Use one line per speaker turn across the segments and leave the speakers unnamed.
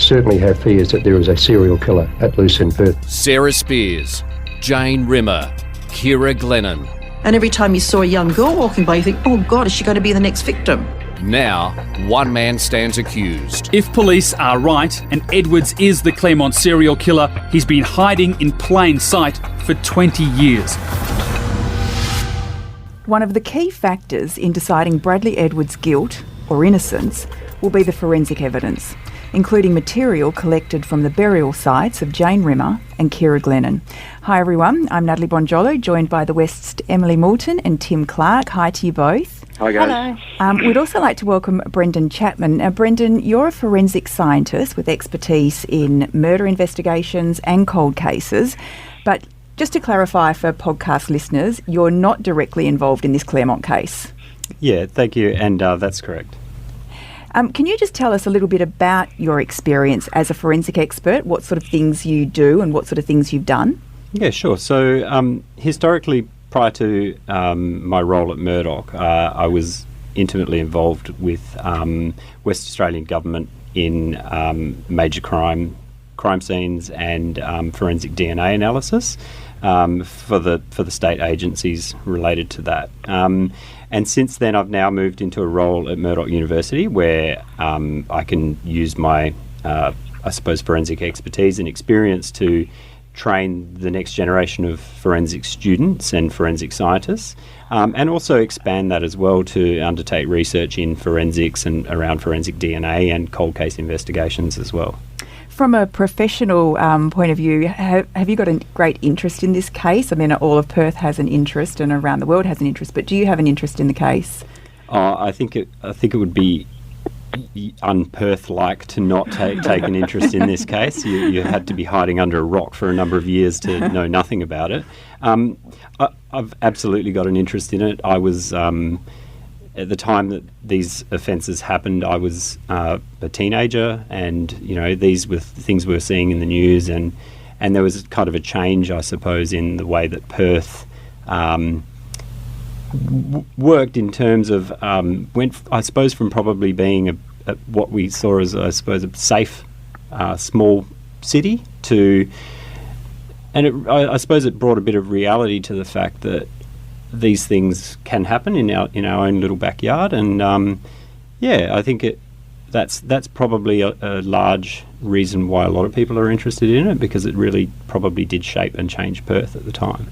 certainly have fears that there is a serial killer at loose in Perth.
Sarah Spears, Jane Rimmer, Ciara Glennon.
And every time you saw a young girl walking by, you think, oh God, is she going to be the next victim?
Now, one man stands accused.
If police are right and Edwards is the Claremont serial killer, he's been hiding in plain sight for 20 years.
One of the key factors in deciding Bradley Edwards' guilt or innocence will be the forensic evidence, including material collected from the burial sites of Jane Rimmer and Ciara Glennon. Hi everyone, I'm Natalie Bonjolo, joined by the West's Emily Moulton and Tim Clarke. Hi to you both.
Hi guys.
Hello. We'd also like to welcome Brendan Chapman. Now Brendan, you're a forensic scientist with expertise in murder investigations and cold cases, but just to clarify for podcast listeners, you're not directly involved in this Claremont case.
Yeah, thank you, and that's correct.
Can you just tell us a little bit about your experience as a forensic expert, what sort of things you do and what sort of things you've done?
Yeah, sure. So historically, prior to my role at Murdoch, I was intimately involved with West Australian government in major crime scenes and forensic DNA analysis for the state agencies related to that. And since then, I've now moved into a role at Murdoch University where I can use my, I suppose, forensic expertise and experience to train the next generation of forensic students and forensic scientists, and also expand that as well to undertake research in forensics and around forensic DNA and cold case investigations as well.
From a professional point of view, have you got a great interest in this case? I mean, all of Perth has an interest and around the world has an interest, but do you have an interest in the case?
I think it would be un-Perth-like to not take an interest in this case. You had to be hiding under a rock for a number of years to know nothing about it. I've absolutely got an interest in it. I was... at the time that these offences happened, I was a teenager, and these were things we were seeing in the news, and there was kind of a change, I suppose, in the way that Perth worked in terms of went, I suppose, from probably being what we saw as, I suppose, a safe small city to, and I suppose it brought a bit of reality to the fact that these things can happen in our own little backyard, and I think that's probably a large reason why a lot of people are interested in it, because it really probably did shape and change Perth at the time.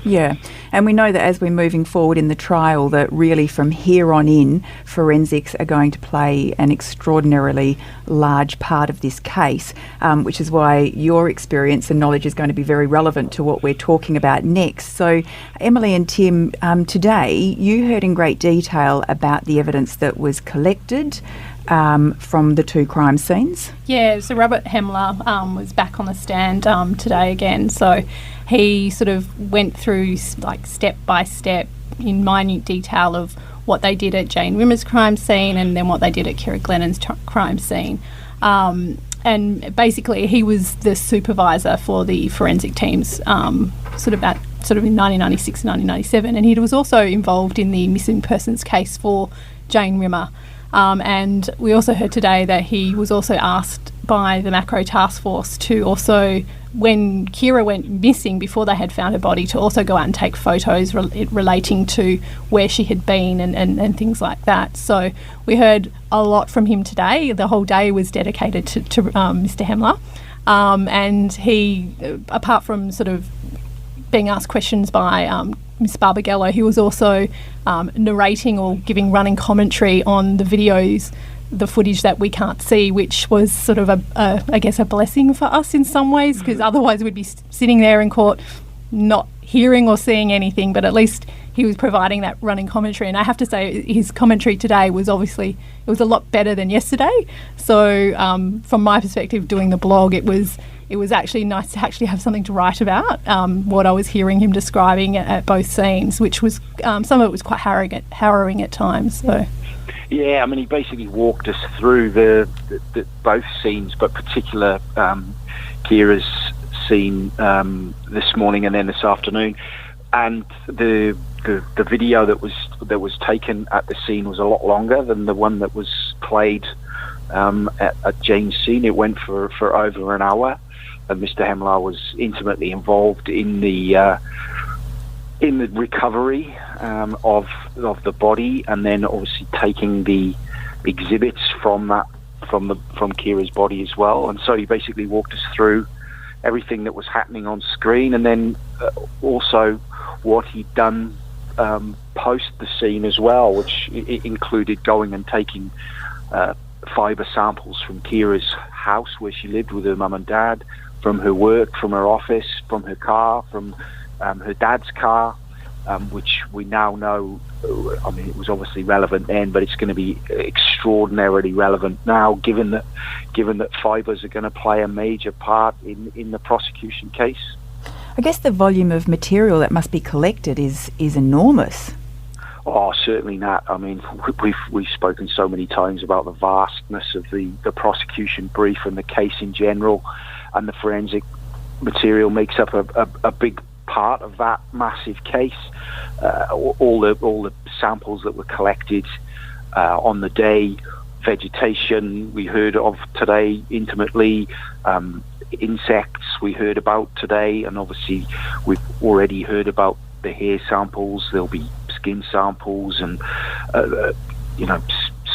Yeah, and we know that as we're moving forward in the trial, that really from here on in, forensics are going to play an extraordinarily large part of this case, which is why your experience and knowledge is going to be very relevant to what we're talking about next. So, Emily and Tim, today you heard in great detail about the evidence that was collected from the two crime scenes.
Yeah, so Robert Hemelaar was back on the stand today again. So he sort of went through like step by step in minute detail of what they did at Jane Rimmer's crime scene and then what they did at Ciara Glennon's crime scene. And basically he was the supervisor for the forensic teams sort of in 1996 and 1997, and he was also involved in the missing persons case for Jane Rimmer. And we also heard today that he was also asked by the Macro Task Force to also, when Ciara went missing before they had found her body, to also go out and take photos relating to where she had been and things like that. So we heard a lot from him today. The whole day was dedicated to Mr. Hemelaar. And he, apart from sort of being asked questions by Miss Barbagallo, he was also narrating or giving running commentary on the videos, the footage that we can't see, which was sort of I guess a blessing for us in some ways, because otherwise we'd be sitting there in court not hearing or seeing anything, but at least he was providing that running commentary. And I have to say his commentary today was obviously, it was a lot better than yesterday. So from my perspective doing the blog, it was actually nice to actually have something to write about, what I was hearing him describing at both scenes, which was, some of it was quite harrowing at times. So.
Yeah, I mean, he basically walked us through the both scenes, but particular Ciara's scene this morning and then this afternoon, and the video that was taken at the scene was a lot longer than the one that was played at Jane's scene. It went for over an hour, and Mr. Hemelaar was intimately involved in the recovery of the body, and then obviously taking the exhibits from Ciara's body as well. And so he basically walked us through everything that was happening on screen, and then also what he'd done post the scene as well, which included going and taking fibre samples from Ciara's house where she lived with her mum and dad, from her work, from her office, from her car, from her dad's car, which we now know, I mean, it was obviously relevant then, but it's going to be extraordinarily relevant now, given that fibres are going to play a major part in the prosecution case.
I guess the volume of material that must be collected is enormous.
Oh, certainly not. I mean, we've spoken so many times about the vastness of the prosecution brief and the case in general, and the forensic material makes up a big part of that massive case. All the samples that were collected on the day, vegetation we heard of today intimately, insects we heard about today, and obviously we've already heard about the hair samples. There'll be skin samples and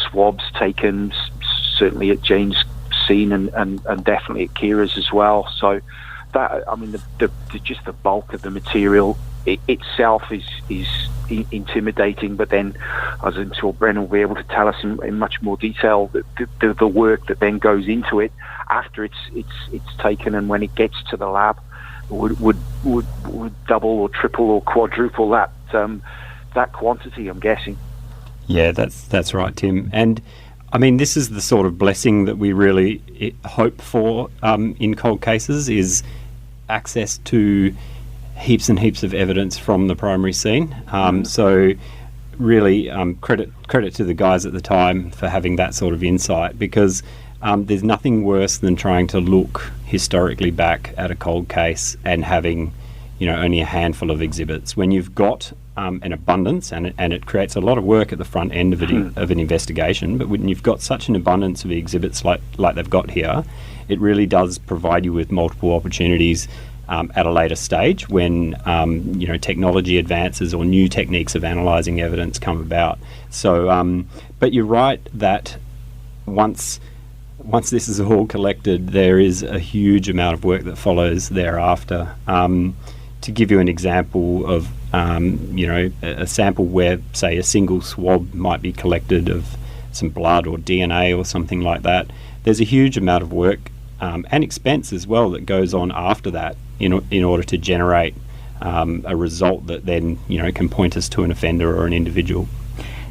swabs taken, certainly at Jane's scene and definitely at Ciara's as well. So that, I mean, just the bulk of the material itself is intimidating, but then, as I'm sure Brendan will be able to tell us in much more detail, the work that then goes into it after it's taken, and when it gets to the lab would double or triple or quadruple that quantity, I'm guessing.
Yeah, that's right, Tim. And I mean, this is the sort of blessing that we really hope for in cold cases, is access to heaps and heaps of evidence from the primary scene. So really credit to the guys at the time for having that sort of insight, because there's nothing worse than trying to look historically back at a cold case and having, only a handful of exhibits. When you've got an abundance, and it creates a lot of work at the front end of an investigation, but when you've got such an abundance of exhibits like they've got here, it really does provide you with multiple opportunities at a later stage when technology advances or new techniques of analysing evidence come about. So, but you're right that once this is all collected, there is a huge amount of work that follows thereafter. To give you an example of a sample where, say, a single swab might be collected of some blood or DNA or something like that, there's a huge amount of work and expense as well that goes on after that in order to generate a result that then can point us to an offender or an individual.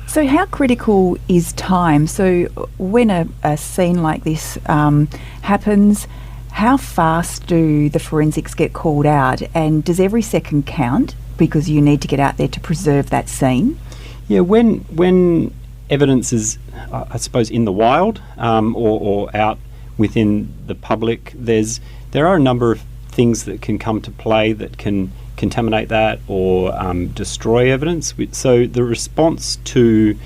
So how critical is time? So when a scene like this happens, how fast do the forensics get called out, and does every second count because you need to get out there to preserve that scene?
Yeah, when evidence is, I suppose, in the wild or out within the public, there are a number of things that can come to play that can contaminate that or destroy evidence. So the response to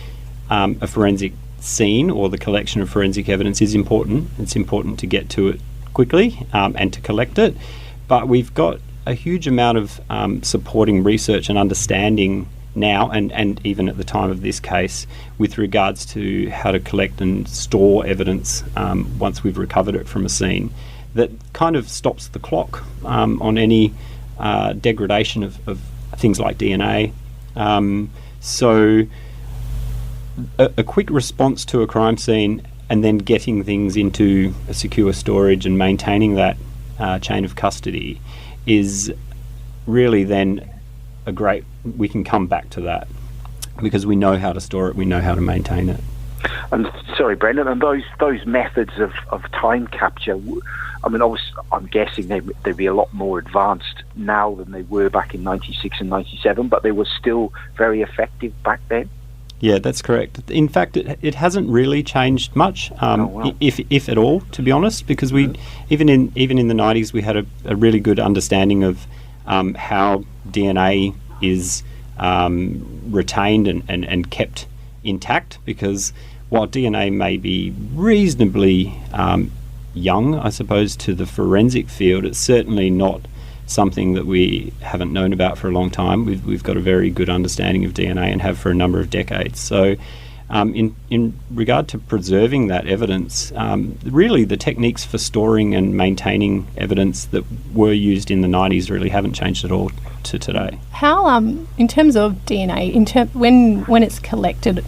a forensic scene or the collection of forensic evidence is important. It's important to get to it quickly and to collect it. But we've got a huge amount of supporting research and understanding now, and even at the time of this case, with regards to how to collect and store evidence once we've recovered it from a scene, that kind of stops the clock on any degradation of things like DNA. So a quick response to a crime scene and then getting things into a secure storage and maintaining that chain of custody is really then we can come back to that because we know how to store it, we know how to maintain it.
And sorry, Brendan, and those methods of time capture, I mean, I'm guessing they'd be a lot more advanced now than they were back in 96 and 97, but they were still very effective back then.
Yeah, that's correct. In fact, it hasn't really changed much, if at all, to be honest, because we even in the 90s we had a really good understanding of how DNA is retained and kept intact, because while DNA may be reasonably young, I suppose, to the forensic field, it's certainly not something that we haven't known about for a long time. We've got a very good understanding of DNA and have for a number of decades. So in regard to preserving that evidence, really the techniques for storing and maintaining evidence that were used in the 90s really haven't changed at all to today.
How, in terms of DNA, when it's collected,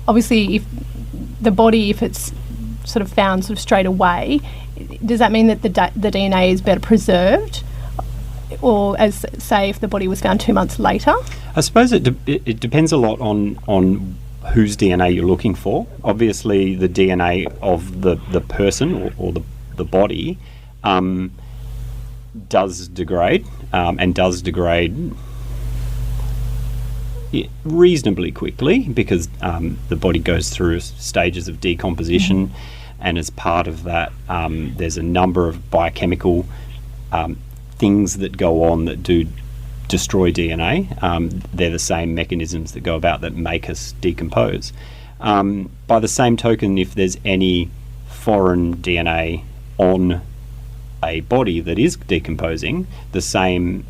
obviously if the body, if it's sort of found sort of straight away, does that mean that the DNA is better preserved? Or as, say, if the body was found 2 months later?
I suppose it depends a lot on whose DNA you're looking for. Obviously, the DNA of the person or the body does degrade and does degrade reasonably quickly because the body goes through stages of decomposition, and as part of that, there's a number of biochemical things that go on that do destroy DNA. They're the same mechanisms that go about that make us decompose. By the same token, if there's any foreign DNA on a body that is decomposing, the same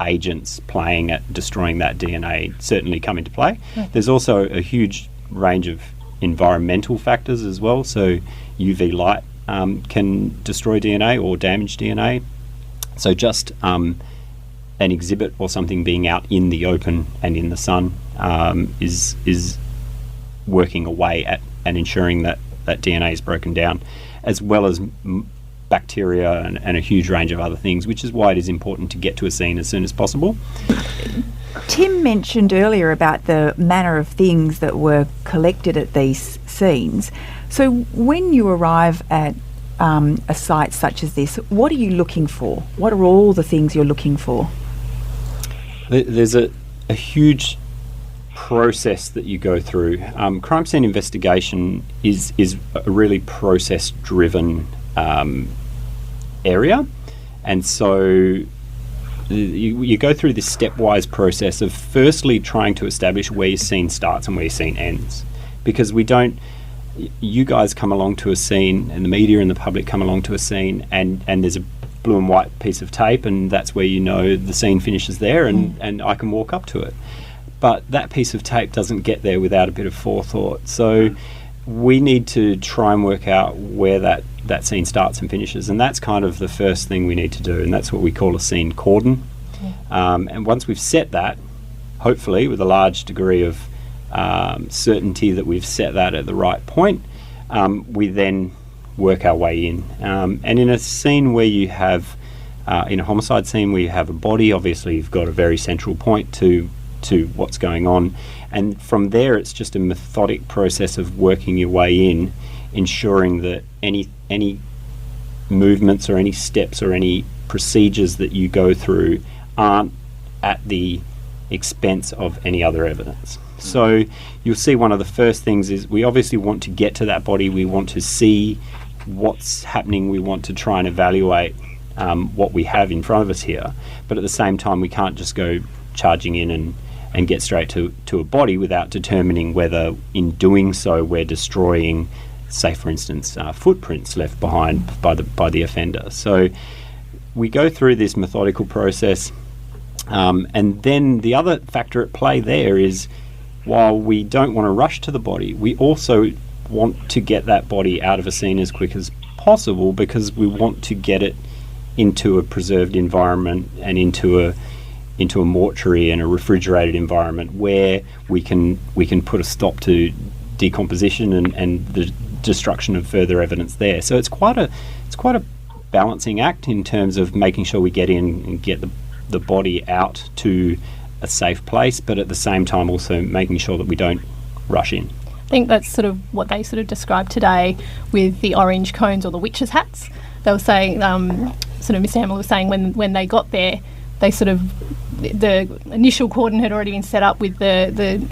agents playing at destroying that DNA certainly come into play. There's also a huge range of environmental factors as well. So UV light can destroy DNA or damage DNA. So just an exhibit or something being out in the open and in the sun is working away at and ensuring that DNA is broken down, as well as bacteria and a huge range of other things, which is why it is important to get to a scene as soon as possible.
Tim mentioned earlier about the manner of things that were collected at these scenes. So when you arrive at a site such as this, what are you looking for? What are all the things you're looking for?
There's a huge process that you go through. Crime scene investigation is a really process-driven area, and so you go through this stepwise process of firstly trying to establish where your scene starts and where your scene ends, because you guys come along to a scene and the media and the public come along to a scene and there's a blue and white piece of tape and that's where you know the scene finishes there and I can walk up to it. But that piece of tape doesn't get there without a bit of forethought. So we need to try and work out where that scene starts and finishes, and that's kind of the first thing we need to do, and that's what we call a scene cordon. And once we've set that, hopefully with a large degree of certainty that we've set that at the right point, we then work our way in. And in a scene where you have, in a homicide scene where you have a body, obviously you've got a very central point to what's going on, and from there it's just a methodic process of working your way in, ensuring that any movements or any steps or any procedures that you go through aren't at the expense of any other evidence. So you'll see one of the first things is we obviously want to get to that body, we want to see what's happening, we want to try and evaluate what we have in front of us here, but at the same time we can't just go charging in and get straight to a body without determining whether in doing so we're destroying, say for instance, footprints left behind by the offender. So we go through this methodical process, and then the other factor at play there is, while we don't want to rush to the body, we also want to get that body out of a scene as quick as possible, because we want to get it into a preserved environment and into a mortuary and a refrigerated environment where we can put a stop to decomposition and the destruction of further evidence there. So it's quite a balancing act in terms of making sure we get in and get the body out to a safe place, but at the same time also making sure that we don't rush in.
I think that's sort of what they sort of described today with the orange cones or the witches' hats. They were saying, sort of Mr. Hemelaar was saying when they got there, they sort of, the initial cordon had already been set up with I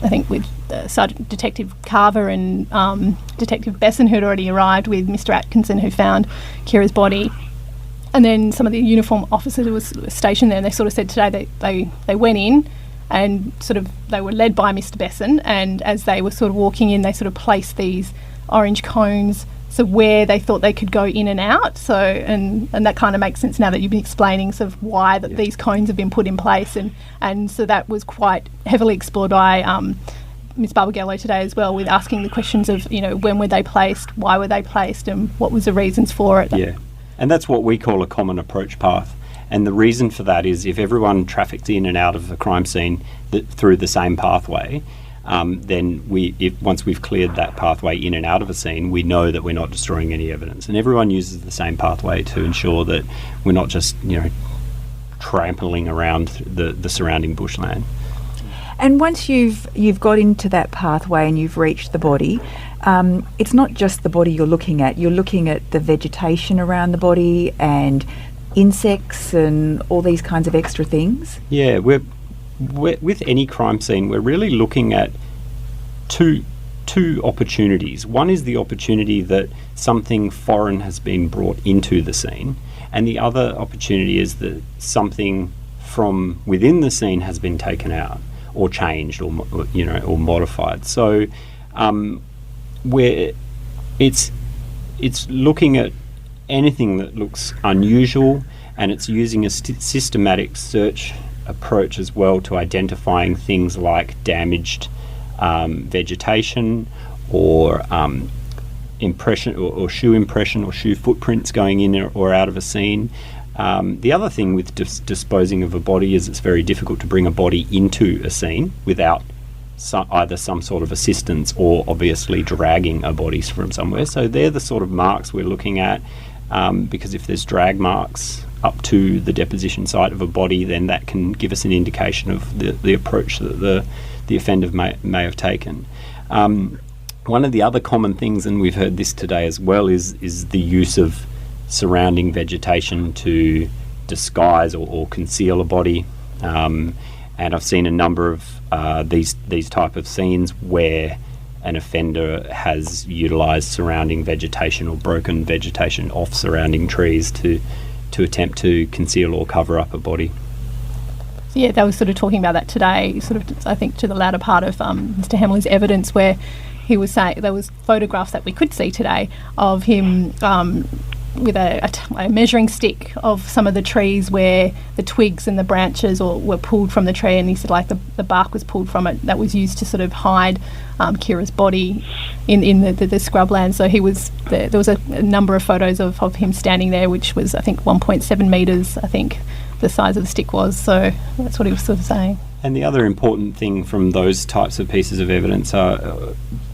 think with Sergeant Detective Carver and Detective Besson, who had already arrived with Mr. Atkinson, who found Ciara's body. And then some of the uniform officers who was stationed there, and they sort of said today that they went in, and sort of they were led by Mr. Besson, and as they were sort of walking in, they sort of placed these orange cones so where they thought they could go in and out. So and that kind of makes sense now that you've been explaining sort of why that these cones have been put in place, and so that was quite heavily explored by Ms. Barbagallo today as well, with asking the questions of, you know, when were they placed, why were they placed, and what was the reasons for it.
Yeah, and that's what we call a common approach path. And the reason for that is if everyone trafficked in and out of a crime scene through the same pathway, then once we've cleared that pathway in and out of a scene, we know that we're not destroying any evidence. And everyone uses the same pathway to ensure that we're not just, you know, trampling around the surrounding bushland.
And once you've got into that pathway and you've reached the body, it's not just the body you're looking at. You're looking at the vegetation around the body and insects and all these kinds of extra things.
Yeah, we're with any crime scene, we're really looking at two opportunities. One is the opportunity that something foreign has been brought into the scene, and the other opportunity is that something from within the scene has been taken out or changed or modified. So where it's looking at anything that looks unusual, and it's using a systematic search approach as well to identifying things like damaged vegetation or impression or shoe impression or shoe footprints going in or out of a scene. The other thing with disposing of a body is it's very difficult to bring a body into a scene without either some sort of assistance or obviously dragging a body from somewhere. So they're the sort of marks we're looking at, because if there's drag marks up to the deposition site of a body, then that can give us an indication of the approach that the offender may have taken. One of the other common things, and we've heard this today as well, is the use of surrounding vegetation to disguise or conceal a body. And I've seen a number of these type of scenes where an offender has utilised surrounding vegetation or broken vegetation off surrounding trees to attempt to conceal or cover up a body.
Yeah, they were sort of talking about that today, sort of, I think, to the latter part of Mr. Hemelaar's evidence, where he was saying there was photographs that we could see today of him with a measuring stick of some of the trees where the twigs and the branches were pulled from the tree, and he said like the bark was pulled from it that was used to sort of hide Ciara's body in the scrubland. So there was a number of photos of him standing there, which was I think 1.7 metres, I think the size of the stick was. So that's what he was sort of saying.
And the other important thing from those types of pieces of evidence are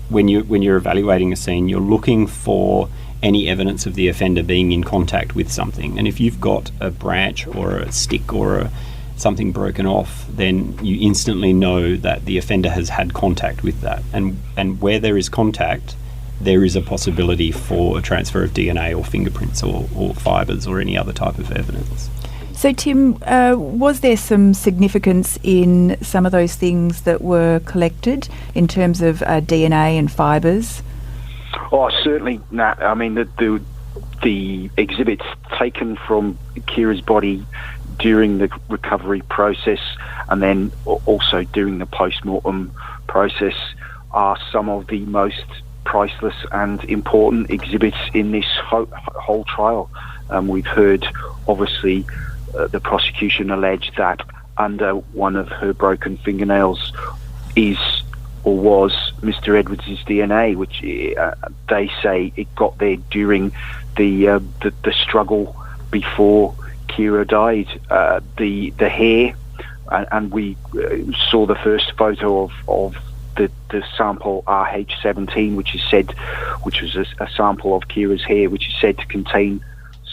when you're evaluating a scene, you're looking for any evidence of the offender being in contact with something. And if you've got a branch or a stick or something broken off, then you instantly know that the offender has had contact with that. And where there is contact, there is a possibility for a transfer of DNA or fingerprints or fibres or any other type of evidence.
So, Tim, was there some significance in some of those things that were collected in terms of DNA and fibres?
Oh, certainly, Nat. I mean, the exhibits taken from Ciara's body during the recovery process and then also during the post-mortem process are some of the most priceless and important exhibits in this whole trial. We've heard, obviously, the prosecution allege that under one of her broken fingernails is or was Mr. Edwards' DNA, which they say it got there during the struggle before Ciara died. The hair, and we saw the first photo of the sample RH17, which was a sample of Ciara's hair, which is said to contain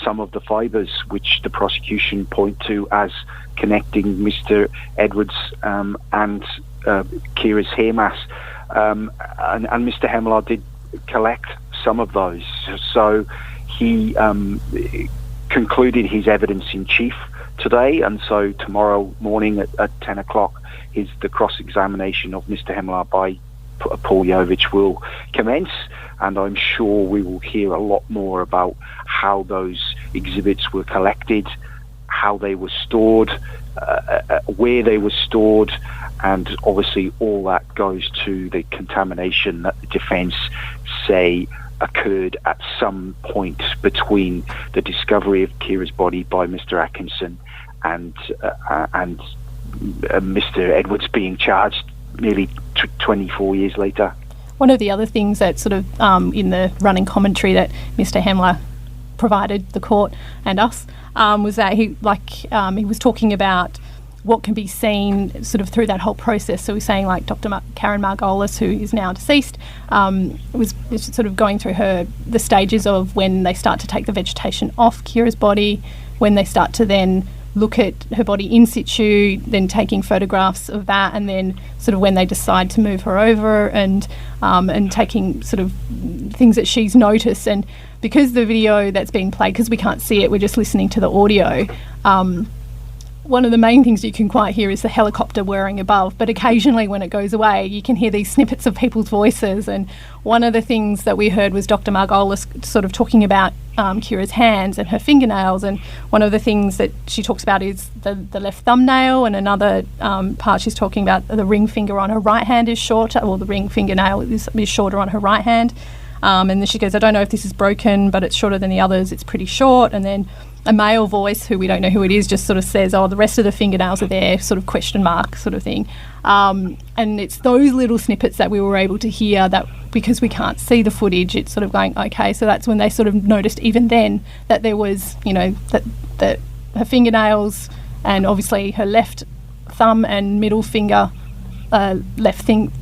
some of the fibres which the prosecution point to as connecting Mr. Edwards and Ciara's hair mass, and Mr. Hemelaar did collect some of those. So he concluded his evidence in chief today, and so tomorrow morning at 10 o'clock the cross-examination of Mr. Hemelaar by Paul Yovich will commence, and I'm sure we will hear a lot more about how those exhibits were collected, how they were stored, where they were stored, and obviously all that goes to the contamination that the defence say occurred at some point between the discovery of Ciara's body by Mr. Atkinson and Mr. Edwards being charged nearly 24 years later.
One of the other things that sort of in the running commentary that Mr. Hemelaar provided the court and us was that he was talking about what can be seen sort of through that whole process. So he's saying like Dr. Karen Margolis, who is now deceased, was sort of going through the stages of when they start to take the vegetation off Ciara's body, when they start to then look at her body in situ, then taking photographs of that, and then sort of when they decide to move her over and taking sort of things that she's noticed. And because the video that's being played, because we can't see it, we're just listening to the audio, one of the main things you can quite hear is the helicopter whirring above, but occasionally when it goes away you can hear these snippets of people's voices. And one of the things that we heard was Dr. Margolis sort of talking about Ciara's hands and her fingernails, and one of the things that she talks about is the left thumbnail, and another part she's talking about the ring finger on her right hand is shorter, or the ring fingernail is shorter on her right hand. And then she goes, I don't know if this is broken, but it's shorter than the others, it's pretty short. And then a male voice, who we don't know who it is, just sort of says, oh, the rest of the fingernails are there, sort of question mark sort of thing. And it's those little snippets that we were able to hear, that because we can't see the footage, it's sort of going, okay, so that's when they sort of noticed even then that there was, that her fingernails and obviously her left thumb and middle finger,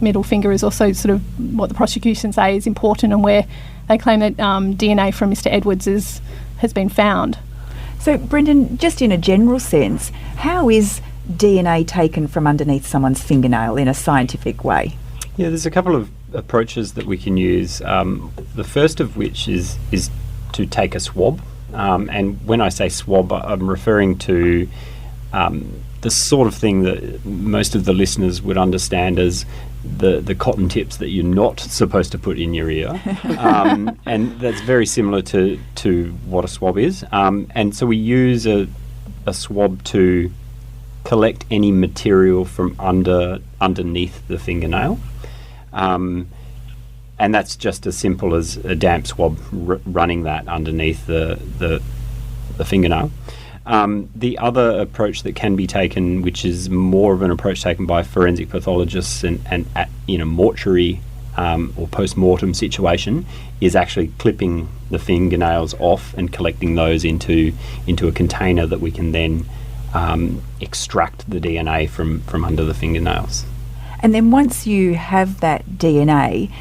middle finger is also sort of what the prosecution say is important, and where they claim that DNA from Mr. Edwards has been found.
So, Brendan, just in a general sense, how is DNA taken from underneath someone's fingernail in a scientific way?
Yeah, there's a couple of approaches that we can use. The first of which is to take a swab. And when I say swab, I'm referring to the sort of thing that most of the listeners would understand as the cotton tips that you're not supposed to put in your ear. And that's very similar to what a swab is. And so we use a swab to collect any material from underneath the fingernail. And that's just as simple as a damp swab running that underneath the fingernail. The other approach that can be taken, which is more of an approach taken by forensic pathologists and in a mortuary or post-mortem situation, is actually clipping the fingernails off and collecting those into a container that we can then extract the DNA from under the fingernails.
And then once you have that DNA,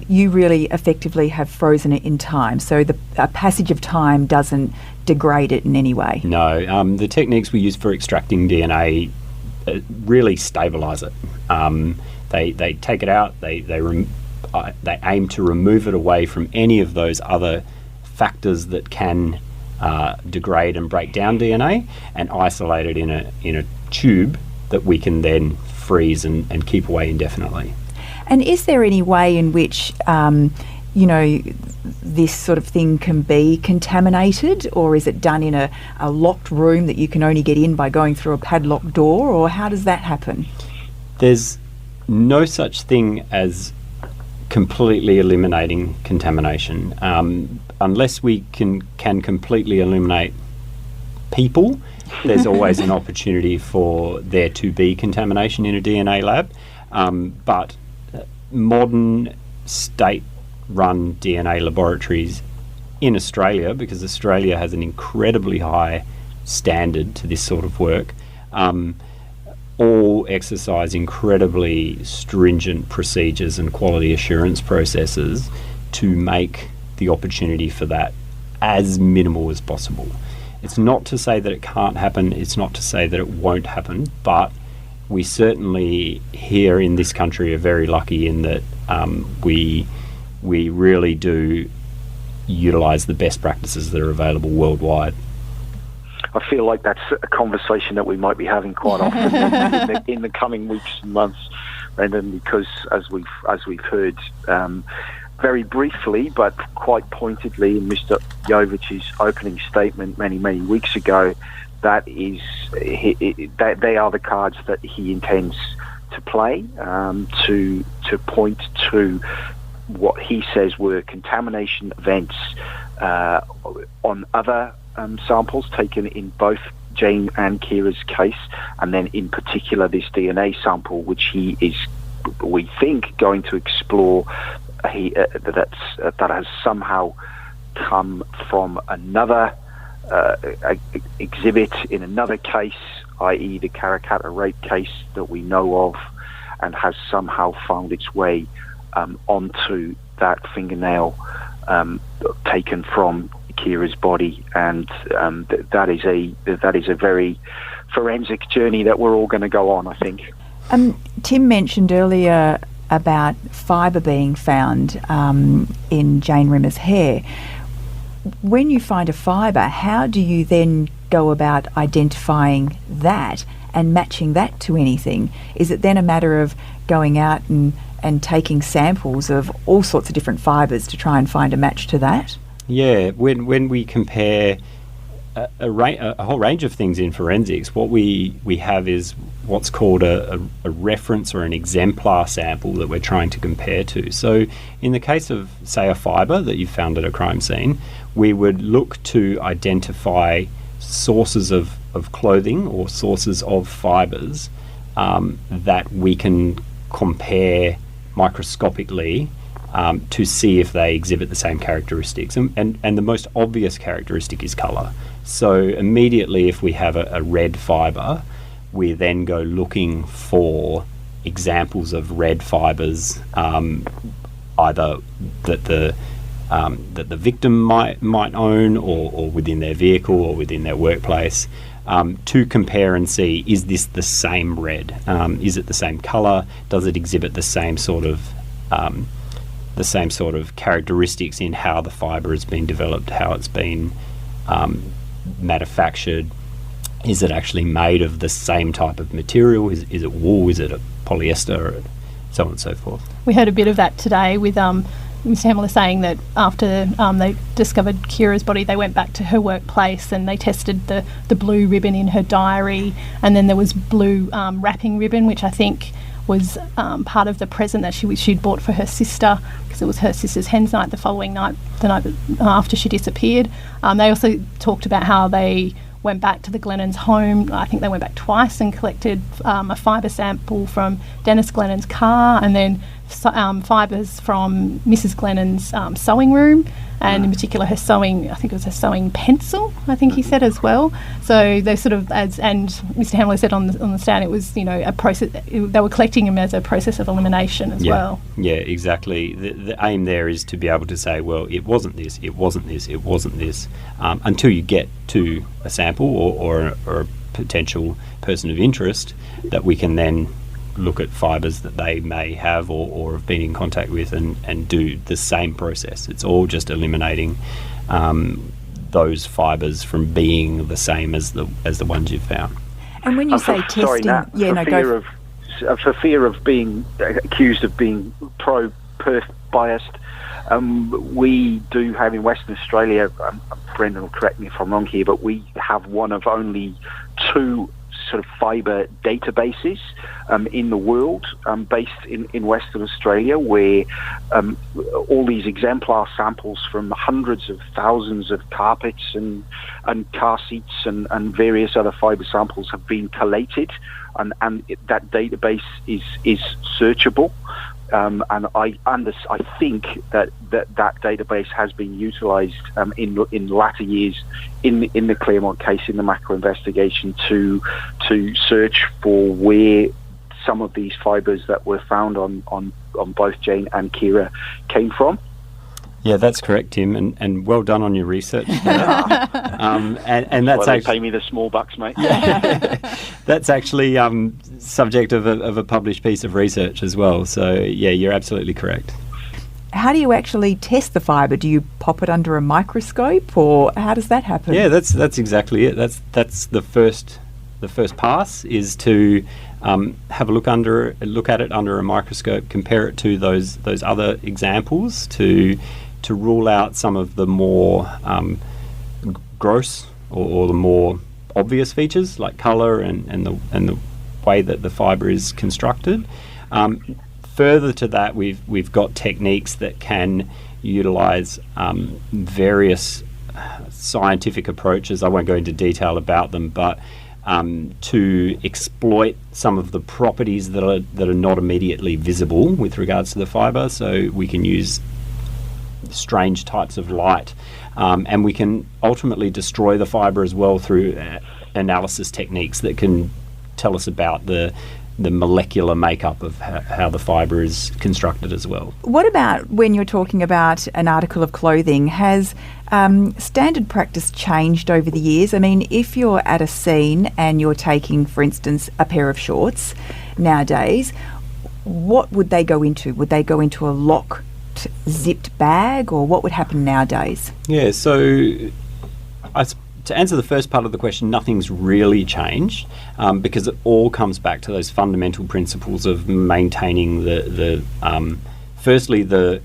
you really effectively have frozen it in time, so the passage of time doesn't degrade it in any way.
No, the techniques we use for extracting DNA really stabilise it. They take it out, they aim to remove it away from any of those other factors that can degrade and break down DNA, and isolate it in a tube that we can then freeze and keep away indefinitely.
And is there any way in which, this sort of thing can be contaminated, or is it done in a locked room that you can only get in by going through a padlocked door, or how does that happen?
There's no such thing as completely eliminating contamination. Unless we can completely eliminate people, there's always an opportunity for there to be contamination in a DNA lab. But modern state-run DNA laboratories in Australia, because Australia has an incredibly high standard to this sort of work, all exercise incredibly stringent procedures and quality assurance processes to make the opportunity for that as minimal as possible. It's not to say that it can't happen, it's not to say that it won't happen, but we certainly here in this country are very lucky in that we really do utilise the best practices that are available worldwide.
I feel like that's a conversation that we might be having quite often in the coming weeks and months, Brendan, because as we've heard, very briefly, but quite pointedly, in Mr. Jovich's opening statement many weeks ago, that they are the cards that he intends to play, to point to what he says were contamination events on other samples taken in both Jane and Ciara's case, and then in particular this DNA sample, which he is, we think, going to explore. That has somehow come from another exhibit in another case, i.e. the Karrakatta rape case that we know of, and has somehow found its way onto that fingernail taken from Ciara's body, and that is a very forensic journey that we're all going to go on, I think.
Tim mentioned earlier about fibre being found in Jane Rimmer's hair. When you find a fibre, how do you then go about identifying that and matching that to anything? Is it then a matter of going out and taking samples of all sorts of different fibres to try and find a match to that?
Yeah, when we compare a whole range of things in forensics, what we have is what's called a reference or an exemplar sample that we're trying to compare to. So in the case of, say, a fibre that you found at a crime scene, we would look to identify sources of clothing or sources of fibres that we can compare microscopically to see if they exhibit the same characteristics. And the most obvious characteristic is colour. So immediately if we have a red fibre, we then go looking for examples of red fibres, either that the victim might own or within their vehicle or within their workplace, to compare and see, is this the same red? Is it the same colour? Does it exhibit the same sort of characteristics in how the fibre has been developed, how it's been manufactured? Is it actually made of the same type of material? Is it wool? Is it a polyester? So on and so forth.
We heard a bit of that today with Mr. Hemelaar saying that after they discovered Ciara's body, they went back to her workplace and they tested the blue ribbon in her diary, and then there was blue wrapping ribbon, which I think was part of the present that she'd bought for her sister, because it was her sister's hen's night the following night, the night after she disappeared. They also talked about how they went back to the Glennons' home. I think they went back twice and collected a fibre sample from Dennis Glennon's car, and then fibres from Mrs. Glennon's sewing room, and in particular her sewing, I think it was her sewing pencil, I think he said as well. So they sort of, and Mr. Hemelaar said on the stand, it was, a process, they were collecting them as a process of elimination as well. Yeah,
exactly. The aim there is to be able to say, well, it wasn't this, it wasn't this, it wasn't this, until you get to a sample or a potential person of interest that we can then look at fibres that they may have or have been in contact with and do the same process. It's all just eliminating those fibres from being the same as the ones you've found.
And when you say testing,
for fear of being accused of being pro-Perth biased, we do have in Western Australia, Brendan will correct me if I'm wrong here, but we have one of only two sort of fibre databases in the world, based in Western Australia, where all these exemplar samples from hundreds of thousands of carpets and car seats and various other fibre samples have been collated, and that database is searchable. And I think that database has been utilised in latter years in the Claremont case, in the macro investigation, to search for where some of these fibres that were found on both Jane and Ciara came from.
Yeah, that's correct, Tim, and well done on your research. And that's
they pay me the small bucks, mate.
That's actually subject of a published piece of research as well. So yeah, you're absolutely correct.
How do you actually test the fibre? Do you pop it under a microscope, or how does that happen?
Yeah, that's exactly it. That's the first the first pass is to have a look at it under a microscope, compare it to those other examples to rule out some of the more gross or the more obvious features like colour and the way that the fibre is constructed. Further to that, we've got techniques that can utilise various scientific approaches. I won't go into detail about them, but to exploit some of the properties that are not immediately visible with regards to the fibre. So we can use strange types of light, and we can ultimately destroy the fibre as well through analysis techniques that can tell us about the molecular makeup of how the fibre is constructed as well.
What about when you're talking about an article of clothing? Has standard practice changed over the years? I mean, if you're at a scene and you're taking, for instance, a pair of shorts nowadays, what would they go into? Would they go into a locked, zipped bag, or what would happen nowadays?
Yeah, so to answer the first part of the question, nothing's really changed because it all comes back to those fundamental principles of maintaining firstly the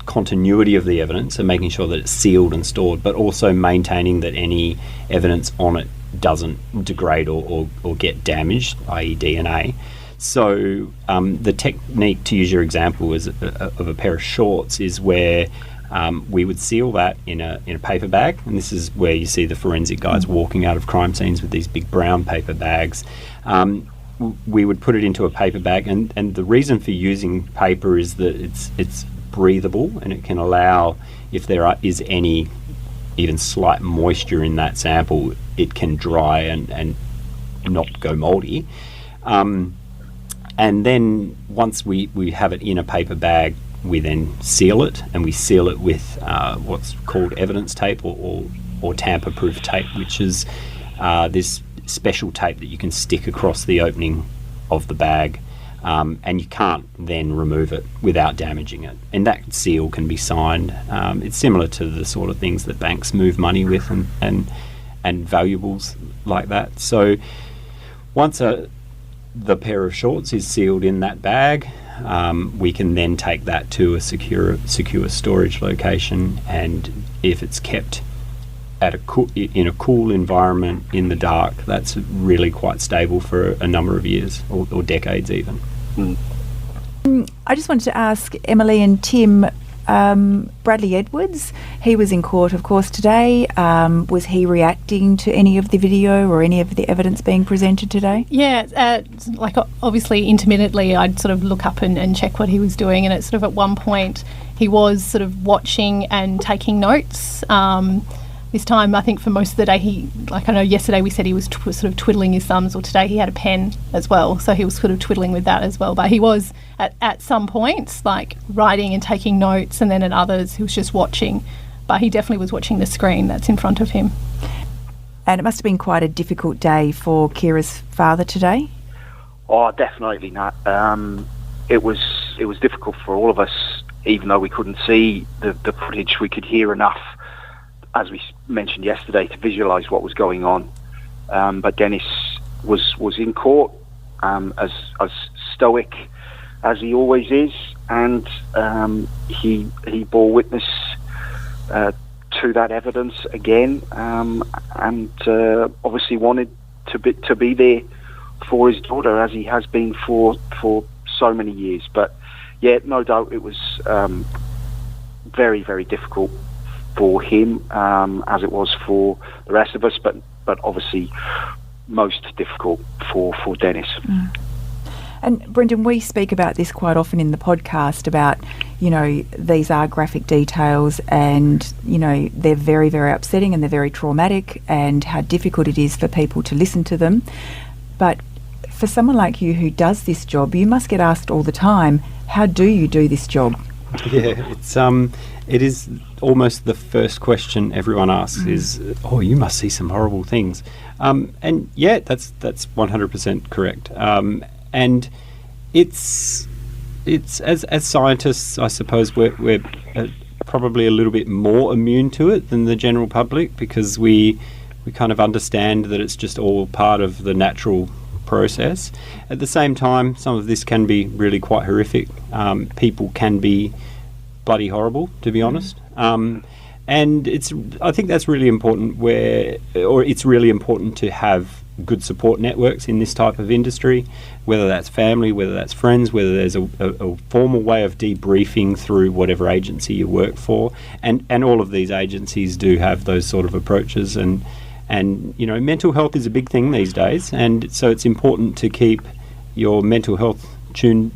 continuity of the evidence and making sure that it's sealed and stored, but also maintaining that any evidence on it doesn't degrade or get damaged, i.e. DNA. So the technique, to use your example, of a pair of shorts is where we would seal that in a paper bag, and this is where you see the forensic guys walking out of crime scenes with these big brown paper bags. We would put it into a paper bag, and the reason for using paper is that it's breathable, and it can allow, if there is any even slight moisture in that sample, it can dry and not go mouldy. And then once we have it in a paper bag, we then seal it, and we seal it with what's called evidence tape or tamper-proof tape, which is this special tape that you can stick across the opening of the bag, and you can't then remove it without damaging it. And that seal can be signed. It's similar to the sort of things that banks move money with and valuables like that. So once the pair of shorts is sealed in that bag, we can then take that to a secure storage location, and if it's kept at in a cool environment in the dark, that's really quite stable for a number of years or decades even.
I just wanted to ask Emily and Tim, Bradley Edwards, he was in court, of course, today. Was he reacting to any of the video or any of the evidence being presented today?
Yeah, obviously intermittently I'd sort of look up and check what he was doing, and it's sort of at one point he was sort of watching and taking notes. This time, I think for most of the day, I know yesterday we said he was sort of twiddling his thumbs, or today he had a pen as well, so he was sort of twiddling with that as well. But he was at some points writing and taking notes, and then at others he was just watching. But he definitely was watching the screen that's in front of him. And it must have been quite a difficult day for Ciara's father today.
Oh, definitely not. It was difficult for all of us, even though we couldn't see the footage. We could hear enough, as we mentioned yesterday, to visualise what was going on. But Dennis was in court, as stoic as he always is, and he bore witness to that evidence again, and obviously wanted to be there for his daughter, as he has been for so many years. But yeah, no doubt it was very, very difficult for him, as it was for the rest of us, but obviously most difficult for Dennis.
And Brendan, we speak about this quite often in the podcast about, these are graphic details, and, they're very, very upsetting and they're very traumatic, and how difficult it is for people to listen to them. But for someone like you who does this job, you must get asked all the time, how do you do this job?
Yeah, it is almost the first question everyone asks is, oh, you must see some horrible things. And yeah, that's 100% correct. And it's as scientists, I suppose we're probably a little bit more immune to it than the general public, because we we kind of understand that it's just all part of the natural process. At the same time, some of this can be really quite horrific. People can be bloody horrible, to be honest. And I think that's really important it's really important to have good support networks in this type of industry, whether that's family, whether that's friends, whether there's a formal way of debriefing through whatever agency you work for. And all of these agencies do have those sort of approaches. And mental health is a big thing these days. And so it's important to keep your mental health tuned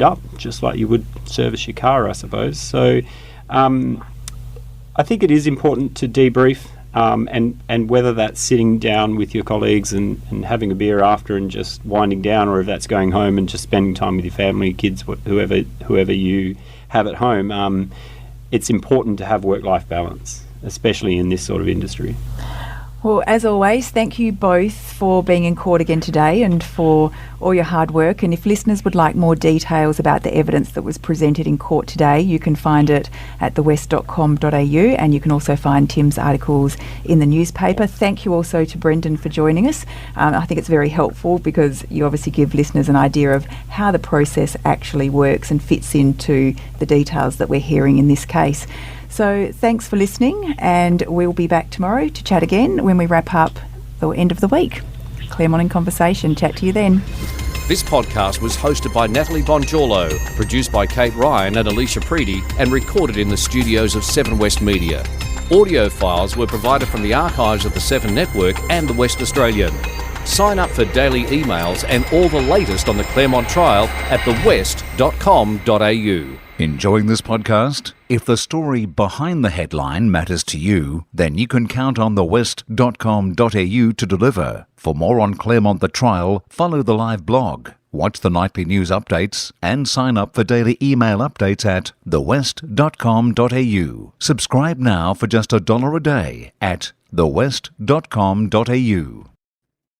up, just like you would service your car, I suppose. So I think it is important to debrief, and whether that's sitting down with your colleagues and having a beer after and just winding down, or if that's going home and just spending time with your family, kids, whoever you have at home, it's important to have work-life balance, especially in this sort of industry.
Well, as always, thank you both for being in court again today and for all your hard work. And if listeners would like more details about the evidence that was presented in court today, you can find it at thewest.com.au, and you can also find Tim's articles in the newspaper. Thank you also to Brendan for joining us. I think it's very helpful because you obviously give listeners an idea of how the process actually works and fits into the details that we're hearing in this case. So thanks for listening, and we'll be back tomorrow to chat again when we wrap up the end of the week. Claremont in Conversation. Chat to you then.
This podcast was hosted by Natalie Bonjolo, produced by Kate Ryan and Alicia Preedy, and recorded in the studios of 7 West Media. Audio files were provided from the archives of the 7 Network and the West Australian. Sign up for daily emails and all the latest on the Claremont trial at thewest.com.au.
Enjoying this podcast? If the story behind the headline matters to you, then you can count on thewest.com.au to deliver. For more on Claremont the trial, follow the live blog, watch the nightly news updates, and sign up for daily email updates at thewest.com.au. Subscribe now for just $1 a day at thewest.com.au.